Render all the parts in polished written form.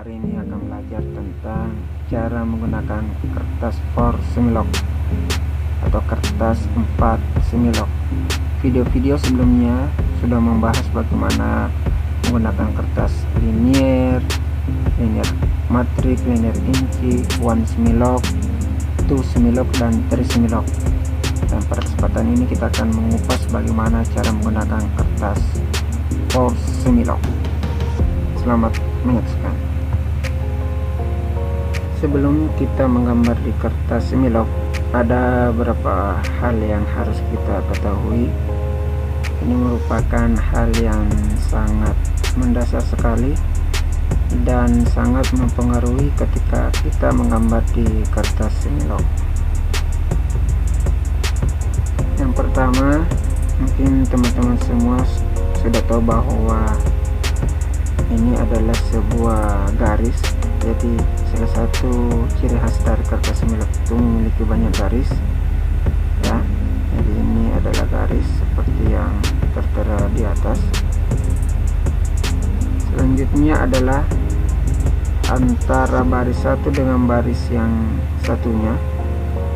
hari ini akan belajar tentang cara menggunakan kertas for semilok atau kertas 4 semilok. Video-video sebelumnya sudah membahas bagaimana menggunakan kertas linier matrik, linier inci, 1 semilok, 2 semilok, dan 3 semilok. Dan pada kesempatan ini kita akan mengupas bagaimana cara menggunakan kertas for semilok. Selamat menyaksikan. Sebelum kita menggambar di kertas semilok, ada beberapa hal yang harus kita ketahui. Ini merupakan hal yang sangat mendasar sekali dan sangat mempengaruhi ketika kita menggambar di kertas semilok. Yang pertama, mungkin teman-teman semua sudah tahu bahwa ini adalah sebuah garis. Jadi salah satu ciri khas dari kertas semilok itu memiliki banyak garis, ya. Jadi ini adalah garis seperti yang tertera di atas. Selanjutnya adalah antara baris satu dengan baris yang satunya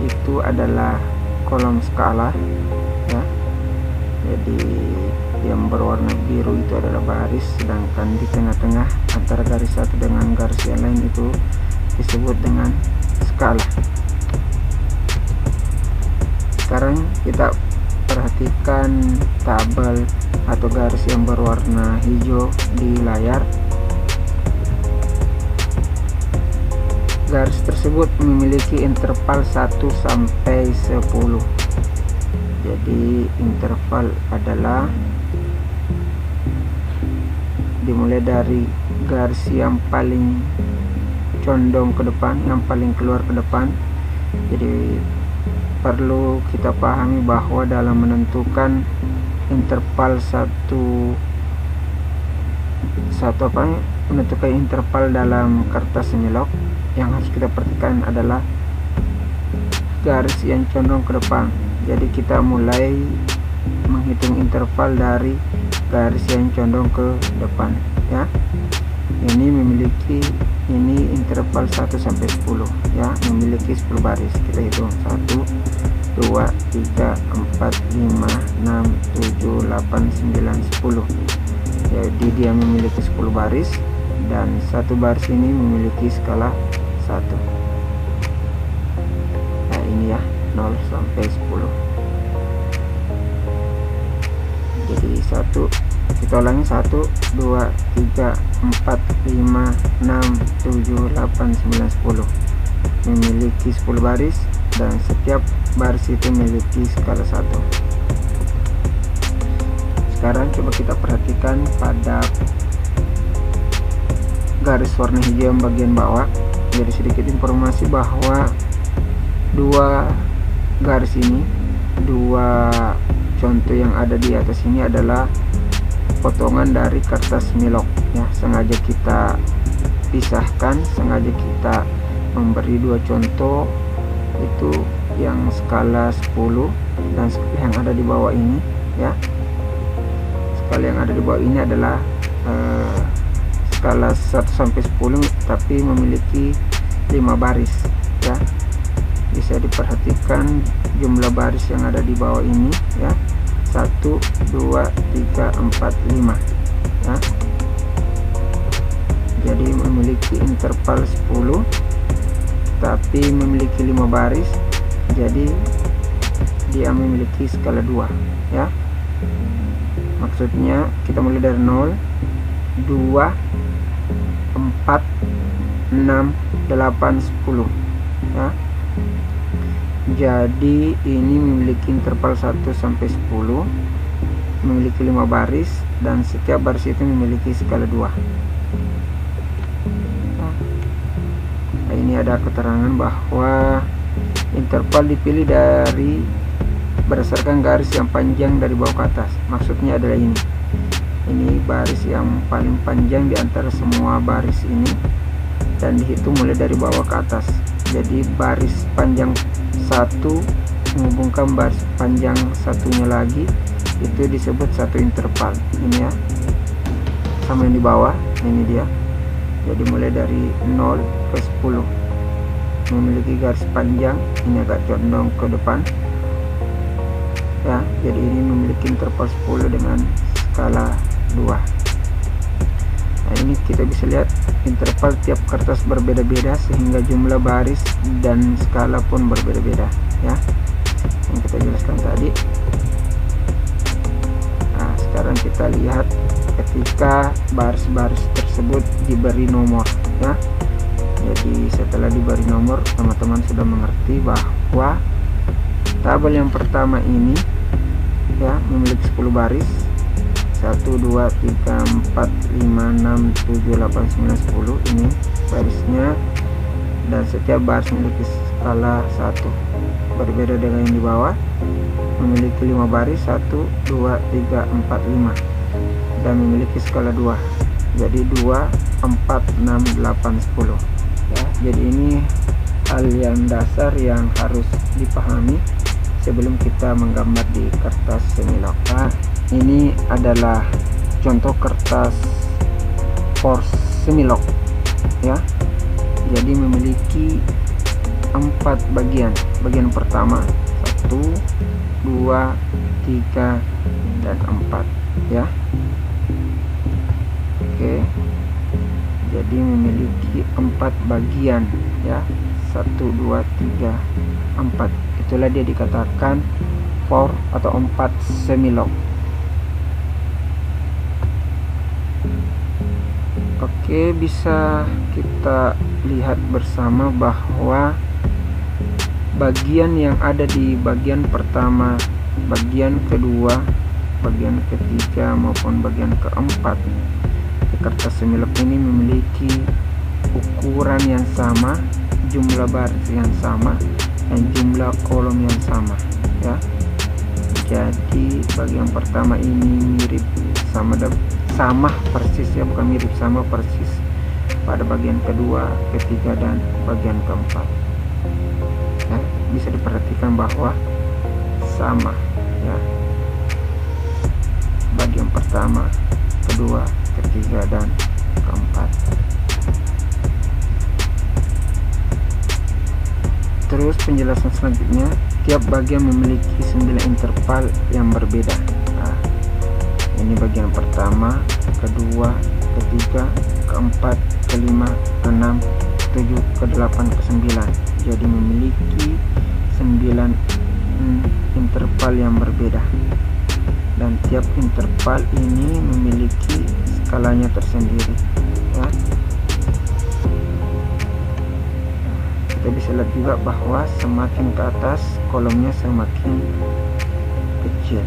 itu adalah kolom skala, ya. Jadi yang berwarna biru itu adalah baris, sedangkan di tengah-tengah antara garis satu dengan garis yang lain itu disebut dengan skala. Sekarang kita perhatikan tabel atau garis yang berwarna hijau di layar. Garis tersebut memiliki interval 1 sampai 10. Jadi interval adalah dimulai dari garis yang paling condong ke depan, yang paling keluar ke depan. Jadi perlu kita pahami bahwa dalam menentukan interval menentukan interval dalam kertas semilok, yang harus kita perhatikan adalah garis yang condong ke depan. Jadi kita mulai menghitung interval dari garis yang condong ke depan, ya. Ini interval 1 sampai 10, ya, memiliki 10 baris. Kita hitung 1 2 3 4 5 6 7 8 9 10. Jadi dia memiliki 10 baris, dan satu baris ini memiliki skala 1. Nah, ini ya, 0 sampai 10. Jadi kita ulangi 1 2 3 4 5 6 7 8 9 10. Memiliki 10 baris, dan setiap baris itu memiliki skala 1. Sekarang coba kita perhatikan pada garis warna hijau yang bagian bawah. Jadi sedikit informasi bahwa dua garis ini, dua contoh yang ada di atas ini adalah potongan dari kertas semilok, ya. Sengaja kita pisahkan, sengaja kita memberi dua contoh, itu yang skala 10 dan yang ada di bawah ini, ya. Skala yang ada di bawah ini adalah skala 1 sampai 10 tapi memiliki 5 baris, ya. Bisa diperhatikan jumlah baris yang ada di bawah ini, ya. 1 2 3 4 5, ya. Jadi memiliki interval 10 tapi memiliki 5 baris. Jadi dia memiliki skala 2, ya. Maksudnya kita mulai dari 0 2 4 6 8 10, ya. Jadi ini memiliki interval 1 sampai 10, memiliki 5 baris, dan setiap baris itu memiliki skala 2. Nah, ini ada keterangan bahwa interval dipilih berdasarkan garis yang panjang dari bawah ke atas. Maksudnya adalah ini baris yang paling panjang di antara semua baris ini, dan dihitung mulai dari bawah ke atas. Jadi baris panjang 1 menghubungkan baris panjang satunya lagi, itu disebut satu interval. Ini ya, sama yang di bawah, ini dia. Jadi mulai dari 0 ke 10 memiliki garis panjang, ini agak condong ke depan ya. Jadi ini memiliki interval 10 dengan skala 2. Nah, ini kita bisa lihat interval tiap kertas berbeda-beda sehingga jumlah baris dan skala pun berbeda-beda ya, yang kita jelaskan tadi. Nah, sekarang kita lihat ketika baris-baris tersebut diberi nomor ya. Jadi setelah diberi nomor, teman-teman sudah mengerti bahwa tabel yang pertama ini ya memiliki 10 baris, 1 2 3 4 5 6 7 8 9 10 ini barisnya, dan setiap baris memiliki skala 1. Berbeda dengan yang di bawah, memiliki 5 baris, 1 2 3 4 5, dan memiliki skala 2. Jadi 2 4 6 8 10 ya. Jadi ini hal yang dasar yang harus dipahami sebelum kita menggambar di kertas semilok. Nah, ini adalah contoh kertas for semilok ya. Jadi memiliki 4 bagian. Bagian pertama 1 2 3 dan 4 ya. Oke, jadi memiliki 4 bagian ya, 1 2 3 4. Itulah dia dikatakan 4 atau 4 semilok. Oke, bisa kita lihat bersama bahwa bagian yang ada di bagian pertama, bagian kedua, bagian ketiga maupun bagian keempat di kertas semilok ini memiliki ukuran yang sama, jumlah baris yang sama, dan jumlah kolom yang sama ya. Jadi bagian pertama ini mirip sama persis ya, bukan mirip, sama persis pada bagian kedua, ketiga, dan bagian keempat ya. Bisa diperhatikan bahwa sama ya, bagian pertama, kedua, ketiga, dan keempat. Terus penjelasan selanjutnya, tiap bagian memiliki 9 interval yang berbeda. Nah, ini bagian pertama, kedua, ketiga, keempat, kelima, keenam, ketujuh, kedelapan, kesembilan. Jadi memiliki 9 interval yang berbeda, dan tiap interval ini memiliki skalanya tersendiri ya. Kita bisa lihat juga bahwa semakin ke atas kolomnya semakin kecil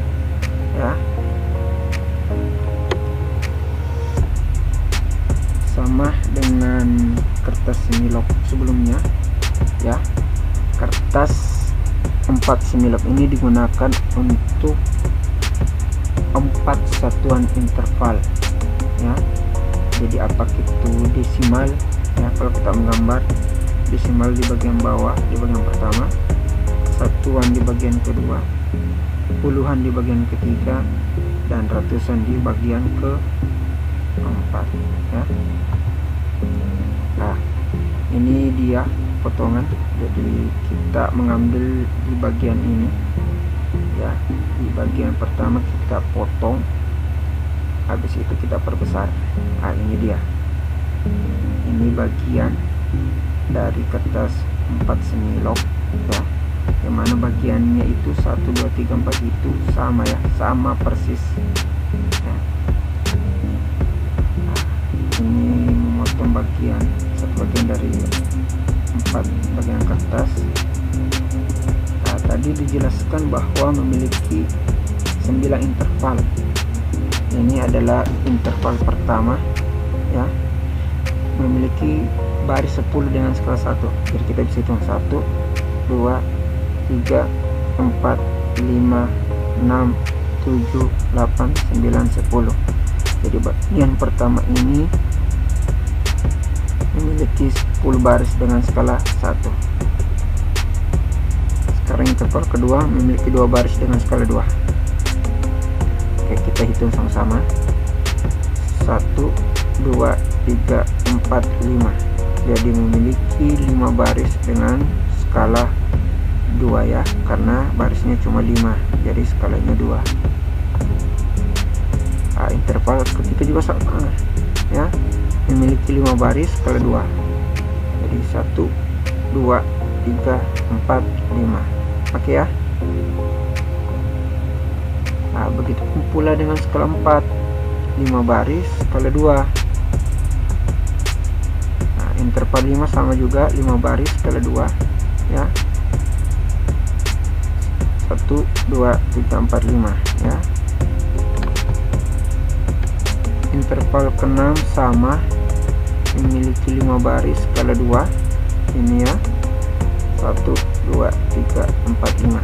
ya, sama dengan kertas semilok sebelumnya ya. Kertas 4 semilok ini digunakan untuk 4 satuan interval ya. Jadi apakah itu desimal ya, kalau kita menggambar desimal di bagian bawah di bagian pertama, satuan di bagian kedua, puluhan di bagian ketiga, dan ratusan di bagian keempat ya. Nah, ini dia potongan. Jadi kita mengambil di bagian ini ya, di bagian pertama kita potong, habis itu kita perbesar. Nah, ini dia, ini bagian dari kertas 4 semilok ya, yang mana bagiannya itu 1 2 3 4 itu sama ya, sama persis ya. Nah, ini memotong satu bagian dari 4 bagian kertas. Nah, tadi dijelaskan bahwa memiliki 9 interval. Ini adalah interval pertama ya, memiliki baris 10 dengan skala 1. Jadi kita bisa hitung 1 2 3 4 5 6 7 8 9 10. Jadi bagian pertama ini memiliki 10 baris dengan skala 1. Sekarang interval kedua memiliki 2 baris dengan skala 2. Oke, kita hitung sama-sama. 1 2, 3, 4, 5. Jadi memiliki 5 baris dengan skala 2 ya, karena barisnya cuma 5, jadi skalanya 2. Interval ketiga juga sama ya, memiliki 5 baris skala 2. Jadi 1, 2, 3, 4, 5. Oke ya. Begitu pula dengan skala 4, 5 baris skala 2. Interval 5 sama juga, 5 baris skala 2 ya. 1, 2, 3, 4, 5 ya. Interval ke-6 sama, memiliki 5 baris skala 2 ini ya. 1, 2, 3, 4, 5.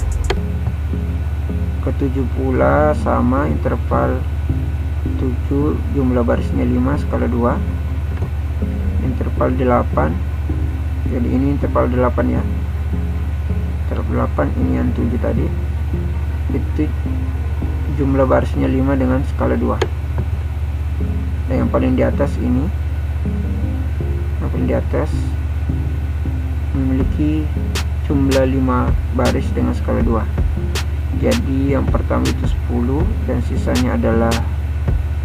Ke-7 pula sama, interval 7, jumlah barisnya 5 skala 2. Interval 8, jadi ini interval 8 ya. Interval 8 ini yang 7 tadi, itu jumlah barisnya 5 dengan skala 2. Nah, yang paling di atas ini, yang paling di atas memiliki jumlah 5 baris dengan skala 2. Jadi yang pertama itu 10 dan sisanya adalah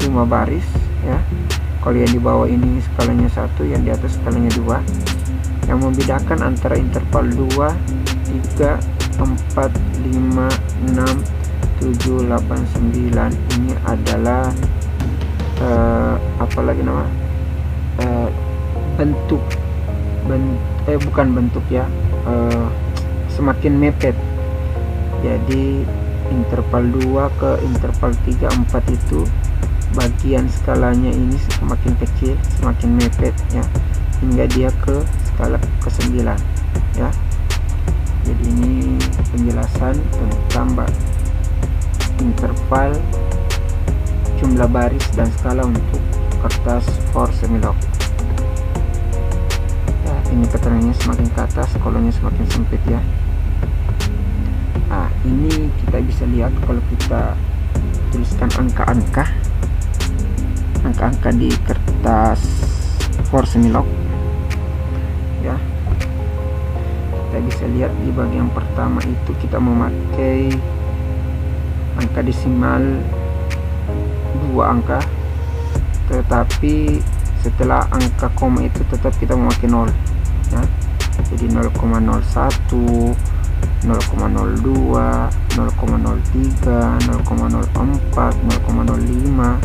5 baris ya. Kalau yang di bawah ini skalanya 1, yang di atas skalanya 2. Yang membedakan antara interval 2, 3, 4, 5, 6, 7, 8, 9 ini adalah apalagi nama bentuk bukan bentuk ya, semakin mepet. Jadi interval 2 ke interval 3, 4 itu bagian skalanya ini semakin kecil, semakin mepet ya, hingga dia ke skala ke-9 ya. Jadi ini penjelasan tentang interval, jumlah baris dan skala untuk kertas for Semilog. Ya, ini keterangannya semakin ke atas, kolomnya semakin sempit ya. Ini kita bisa lihat kalau kita tuliskan angka-angka di kertas for Semilog ya. Kita bisa lihat di bagian pertama itu kita memakai angka desimal 2 angka, tetapi setelah angka koma itu tetap kita memakai 0 ya. Jadi 0,01, 0,02, 0,03, 0,04, 0,05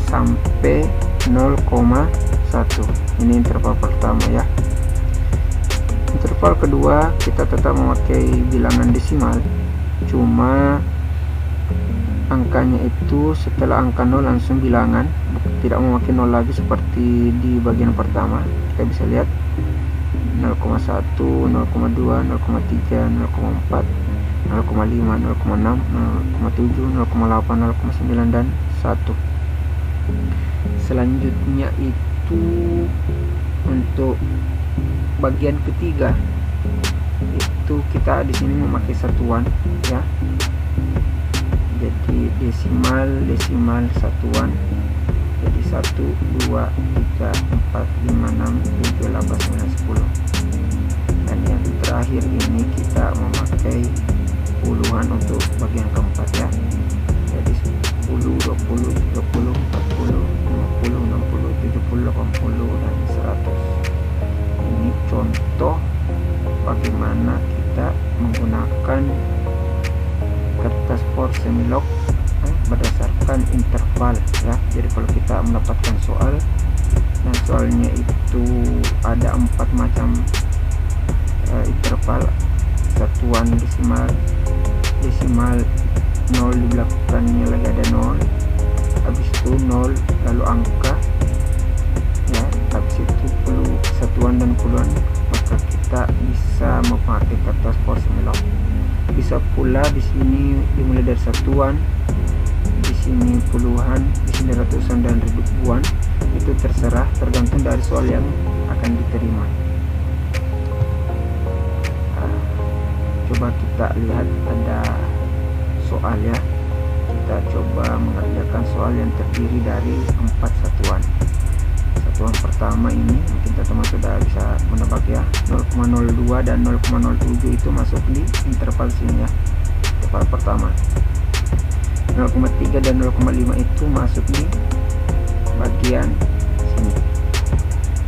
sampai 0,1. Ini interval pertama ya. Interval kedua kita tetap memakai bilangan desimal, cuma angkanya itu setelah angka 0 langsung bilangan, tidak memakai 0 lagi seperti di bagian pertama. Kita bisa lihat 0,1, 0,2, 0,3, 0,4, 0,5, 0,6, 0,7, 0,8, 0,9 dan 1. Selanjutnya itu untuk bagian ketiga itu kita di sini memakai satuan ya. Jadi desimal satuan, jadi 1, 2, 3, 4, 5, 6, 7, 8, 9, 10. Dan yang terakhir ini kita memakai puluhan untuk bagian keempat ya. Jadi 10, 20, 30, 40, 50, 60, 70, 80 dan 100. Ini contoh bagaimana kita menggunakan kertas for Semilog berdasarkan interval ya. Jadi kalau kita mendapatkan soal dan soalnya itu ada 4 macam interval, satuan desimal 0 di belakangnya lagi ada 0, habis itu 0 lalu angka ya, habis itu satuan dan puluhan, maka kita bisa memakai kertas for Semilog. Bisa pula di sini dimulai dari satuan, di sini puluhan, di sini ratusan dan ribuan. Itu terserah, tergantung dari soal yang akan diterima. Coba kita lihat ada soal ya. Kita coba mengerjakan soal yang terdiri dari 4 satuan. pertama ini mungkin teman-teman sudah bisa menebak ya, 0,02 dan 0,07 itu masuk di interval sini ya, interval pertama. 0,3 dan 0,5 itu masuk di bagian sini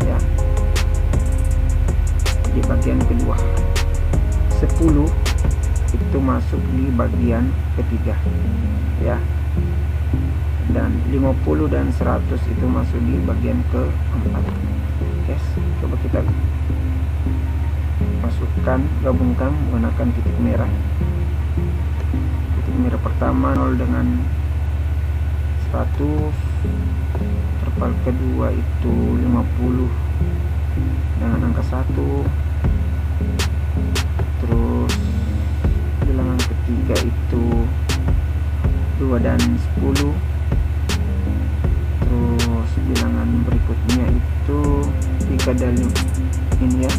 ya, di bagian kedua. 10 itu masuk di bagian ketiga ya, dan 50 dan 100 itu masuk di bagian keempat. Oke, coba kita masukkan, gabungkan menggunakan titik merah. Titik merah pertama 0 dengan 100, interval kedua itu 50 dengan angka 1, terus bilangan ketiga itu 2 dan 10, terus bilangan berikutnya itu 3 dan 5 ini ya,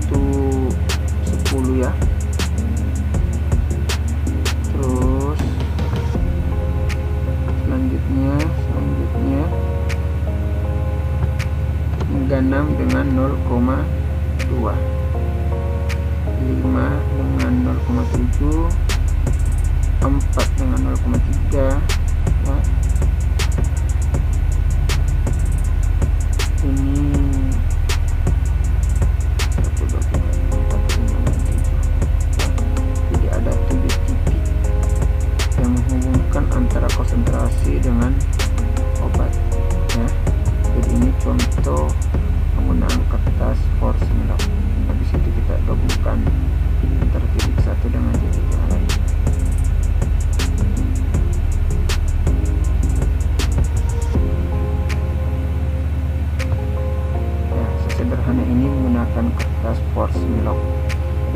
itu 10 ya. Terus selanjutnya 6 dengan 0,2, 5 dengan 0,7, 4 dengan 0,3 ya. Ini 1, 2, 3, 4, 5, 6, 7 ya. Jadi ada 7 titik yang menghubungkan antara konsentrasi dengan obat ya. Jadi ini contoh penggunaan kertas Force-Milok. Habis itu kita gabungkan antara titik satu dengan titik yang lain. Ya, sesederhana ini menggunakan kertas Force-Milok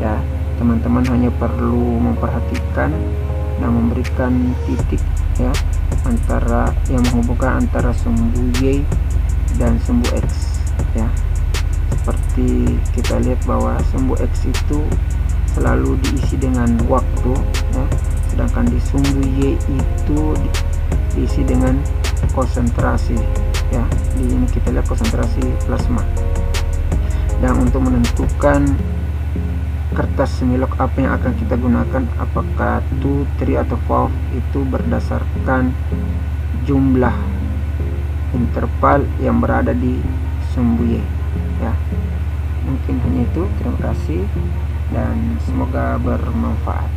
ya. Teman-teman hanya perlu memperhatikan dan memberikan titik ya, antara yang menghubungkan antara sumbu Y dan sumbu X ya. Seperti kita lihat bahwa sumbu X itu selalu diisi dengan waktu ya, sedangkan di sumbu Y itu diisi dengan konsentrasi ya. Di ini kita lihat konsentrasi plasma. Dan untuk menentukan kertas semilok apa yang akan kita gunakan, apakah 2, 3 atau 4, itu berdasarkan jumlah interval yang berada di sumbu Y ya. Mungkin hanya itu, terima kasih dan semoga bermanfaat.